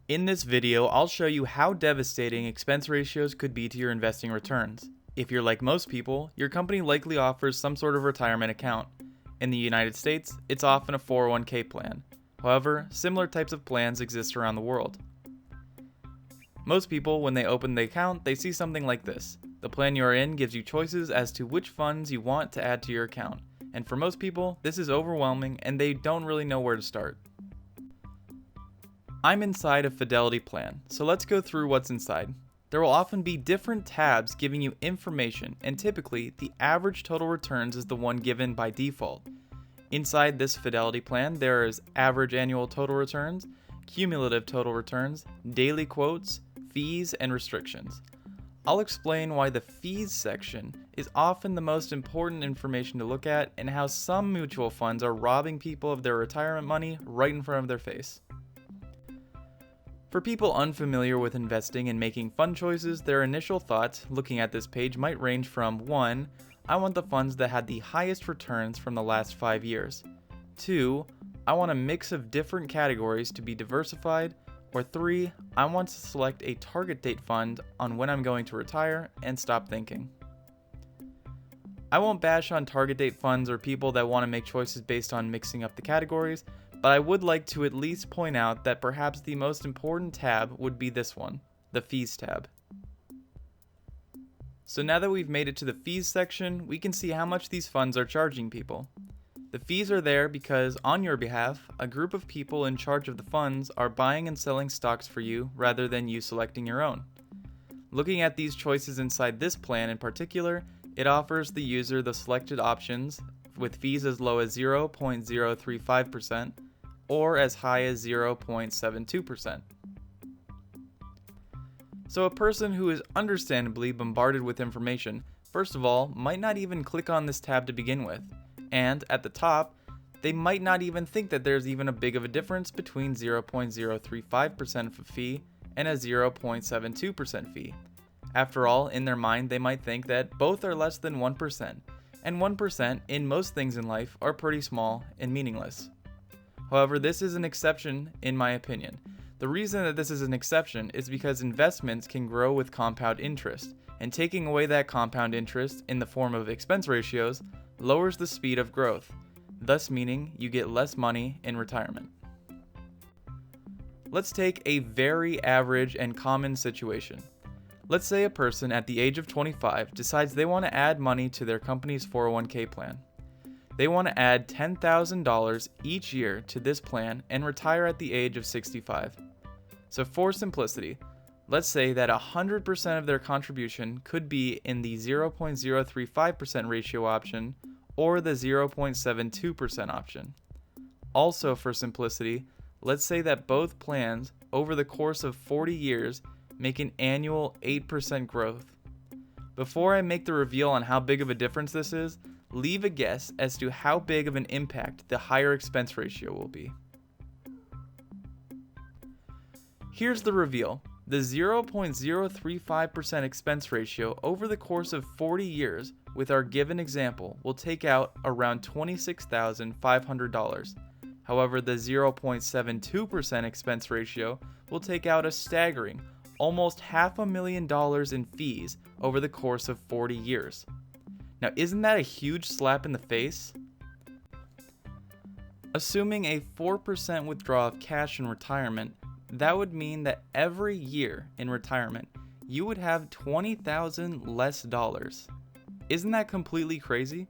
In this video, I'll show you how devastating expense ratios could be to your investing returns. If you're like most people, your company likely offers some sort of retirement account. In the United States, it's often a 401k plan. However, similar types of plans exist around the world. Most people, when they open the account, they see something like this. The plan you are in gives you choices as to which funds you want to add to your account. And for most people, this is overwhelming and they don't really know where to start. I'm inside a Fidelity plan, so let's go through what's inside. There will often be different tabs giving you information, and typically, the average total returns is the one given by default. Inside this Fidelity plan, there is average annual total returns, cumulative total returns, daily quotes, fees, and restrictions. I'll explain why the fees section is often the most important information to look at and how some mutual funds are robbing people of their retirement money right in front of their face. For people unfamiliar with investing and making fund choices, their initial thoughts looking at this page might range from 1. I want the funds that had the highest returns from the last 5 years. 2. I want a mix of different categories to be diversified. Or 3. I want to select a target date fund on when I'm going to retire and stop thinking. I won't bash on target date funds or people that want to make choices based on mixing up the categories, but I would like to at least point out that perhaps the most important tab would be this one, the Fees tab. So now that we've made it to the Fees section, we can see how much these funds are charging people. The fees are there because, on your behalf, a group of people in charge of the funds are buying and selling stocks for you rather than you selecting your own. Looking at these choices inside this plan in particular, it offers the user the selected options with fees as low as 0.035%, or as high as 0.72%. So a person who is understandably bombarded with information, first of all, might not even click on this tab to begin with, and at the top, they might not even think that there's even a big of a difference between 0.035% of a fee and a 0.72% fee. After all, in their mind, they might think that both are less than 1%, and 1% in most things in life are pretty small and meaningless. However, this is an exception in my opinion. The reason that this is an exception is because investments can grow with compound interest, and taking away that compound interest in the form of expense ratios lowers the speed of growth, thus meaning you get less money in retirement. Let's take a very average and common situation. Let's say a person at the age of 25 decides they want to add money to their company's 401k plan. They want to add $10,000 each year to this plan and retire at the age of 65. So for simplicity, let's say that 100% of their contribution could be in the 0.035% ratio option or the 0.72% option. Also for simplicity, let's say that both plans over the course of 40 years make an annual 8% growth. Before I make the reveal on how big of a difference this is, leave a guess as to how big of an impact the higher expense ratio will be. Here's the reveal. The 0.035% expense ratio over the course of 40 years with our given example will take out around $26,500. However, the 0.72% expense ratio will take out a staggering almost $500,000 in fees over the course of 40 years. Now, isn't that a huge slap in the face? Assuming a 4% withdrawal of cash in retirement, that would mean that every year in retirement, you would have $20,000 less dollars. Isn't that completely crazy?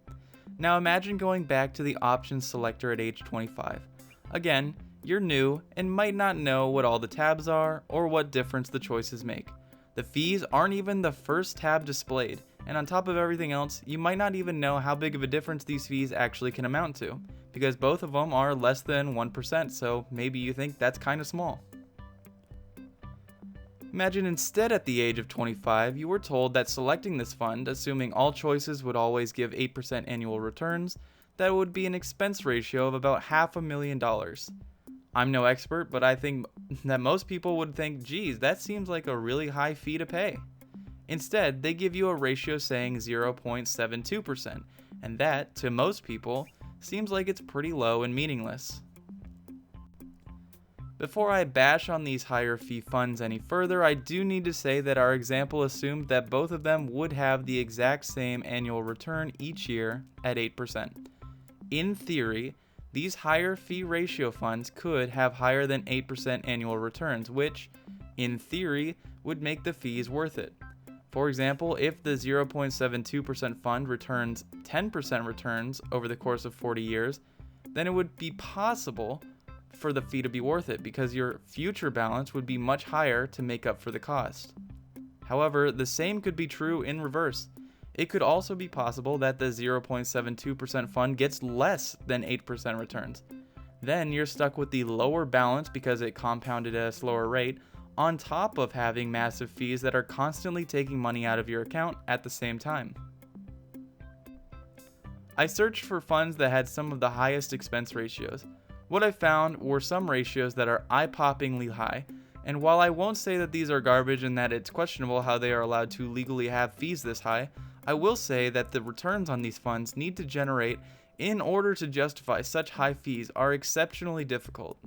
Now imagine going back to the options selector at age 25. Again, you're new and might not know what all the tabs are or what difference the choices make. The fees aren't even the first tab displayed, and on top of everything else, you might not even know how big of a difference these fees actually can amount to, because both of them are less than 1%, so maybe you think that's kind of small. Imagine instead at the age of 25, you were told that selecting this fund, assuming all choices would always give 8% annual returns, that would be an expense ratio of about $500,000. I'm no expert, but I think that most people would think, geez, that seems like a really high fee to pay. Instead, they give you a ratio saying 0.72%, and that, to most people, seems like it's pretty low and meaningless. Before I bash on these higher fee funds any further, I do need to say that our example assumed that both of them would have the exact same annual return each year at 8%. In theory, these higher fee ratio funds could have higher than 8% annual returns, which, in theory, would make the fees worth it. For example, if the 0.72% fund returns 10% returns over the course of 40 years, then it would be possible for the fee to be worth it because your future balance would be much higher to make up for the cost. However, the same could be true in reverse. It could also be possible that the 0.72% fund gets less than 8% returns. Then you're stuck with the lower balance because it compounded at a slower rate, on top of having massive fees that are constantly taking money out of your account at the same time. I searched for funds that had some of the highest expense ratios. What I found were some ratios that are eye-poppingly high, and while I won't say that these are garbage and that it's questionable how they are allowed to legally have fees this high, I will say that the returns on these funds need to generate in order to justify such high fees are exceptionally difficult.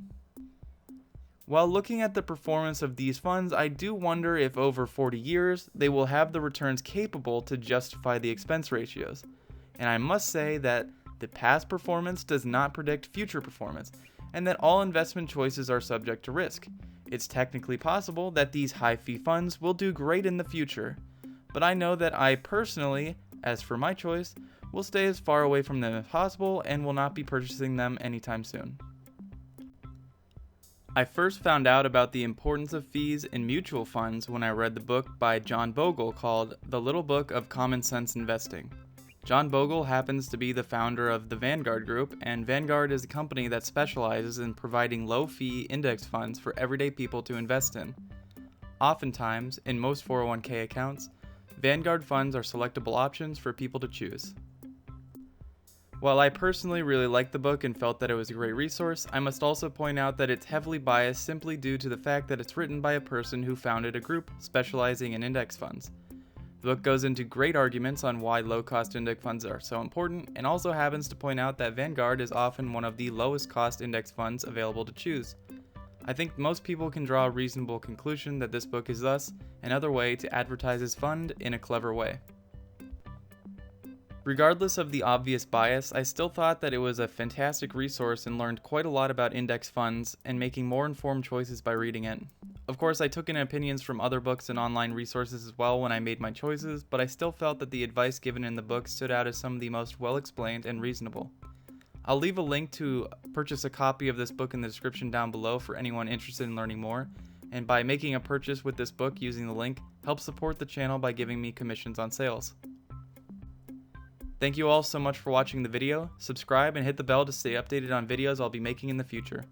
While looking at the performance of these funds, I do wonder if over 40 years they will have the returns capable to justify the expense ratios. And I must say that the past performance does not predict future performance, and that all investment choices are subject to risk. It's technically possible that these high fee funds will do great in the future, but I know that I personally, as for my choice, will stay as far away from them as possible and will not be purchasing them anytime soon. I first found out about the importance of fees in mutual funds when I read the book by John Bogle called The Little Book of Common Sense Investing. John Bogle happens to be the founder of the Vanguard Group, and Vanguard is a company that specializes in providing low-fee index funds for everyday people to invest in. Oftentimes, in most 401k accounts, Vanguard funds are selectable options for people to choose. While I personally really liked the book and felt that it was a great resource, I must also point out that it's heavily biased simply due to the fact that it's written by a person who founded a group specializing in index funds. The book goes into great arguments on why low-cost index funds are so important, and also happens to point out that Vanguard is often one of the lowest-cost index funds available to choose. I think most people can draw a reasonable conclusion that this book is thus another way to advertise his fund in a clever way. Regardless of the obvious bias, I still thought that it was a fantastic resource and learned quite a lot about index funds and making more informed choices by reading it. Of course, I took in opinions from other books and online resources as well when I made my choices, but I still felt that the advice given in the book stood out as some of the most well-explained and reasonable. I'll leave a link to purchase a copy of this book in the description down below for anyone interested in learning more, and by making a purchase with this book using the link, help support the channel by giving me commissions on sales. Thank you all so much for watching the video. Subscribe and hit the bell to stay updated on videos I'll be making in the future.